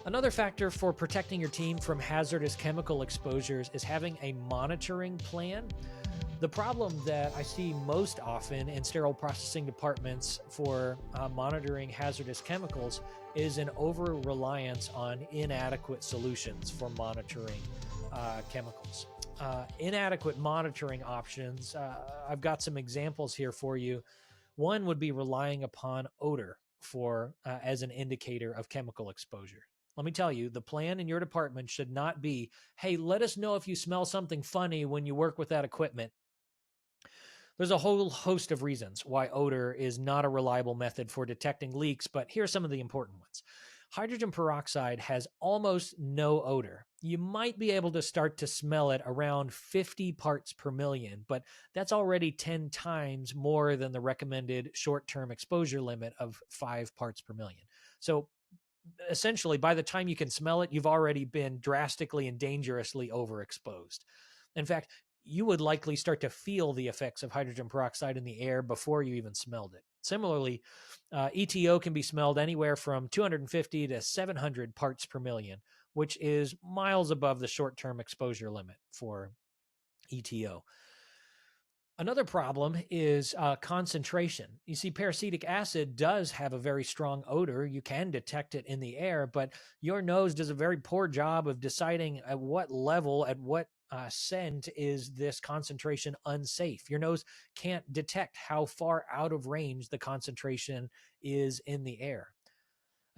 Another factor for protecting your team from hazardous chemical exposures is having a monitoring plan. The problem that I see most often in sterile processing departments for monitoring hazardous chemicals is an over-reliance on inadequate solutions for monitoring chemicals. Inadequate monitoring options, I've got some examples here for you. One would be relying upon odor as an indicator of chemical exposure. Let me tell you, the plan in your department should not be, hey, let us know if you smell something funny when you work with that equipment. There's a whole host of reasons why odor is not a reliable method for detecting leaks, but here are some of the important ones. Hydrogen peroxide has almost no odor. You might be able to start to smell it around 50 parts per million, but that's already 10 times more than the recommended short-term exposure limit of 5 parts per million. So essentially, by the time you can smell it, you've already been drastically and dangerously overexposed. In fact, you would likely start to feel the effects of hydrogen peroxide in the air before you even smelled it. Similarly, ETO can be smelled anywhere from 250 to 700 parts per million, which is miles above the short-term exposure limit for ETO. Another problem is concentration. You see, peracetic acid does have a very strong odor. You can detect it in the air, but your nose does a very poor job of deciding at what level, at what scent is this concentration unsafe. Your nose can't detect how far out of range the concentration is in the air.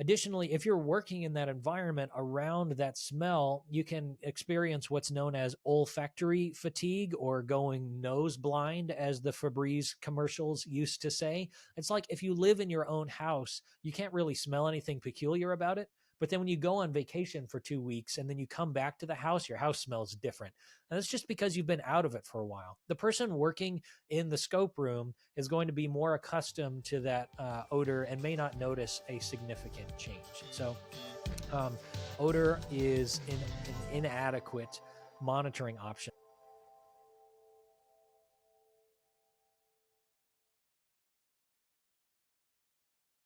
Additionally, if you're working in that environment around that smell, you can experience what's known as olfactory fatigue or going nose blind, as the Febreze commercials used to say. It's like if you live in your own house, you can't really smell anything peculiar about it. But then when you go on vacation for 2 weeks and then you come back to the house, your house smells different. And that's just because you've been out of it for a while. The person working in the scope room is going to be more accustomed to that odor and may not notice a significant change. So odor is an inadequate monitoring option.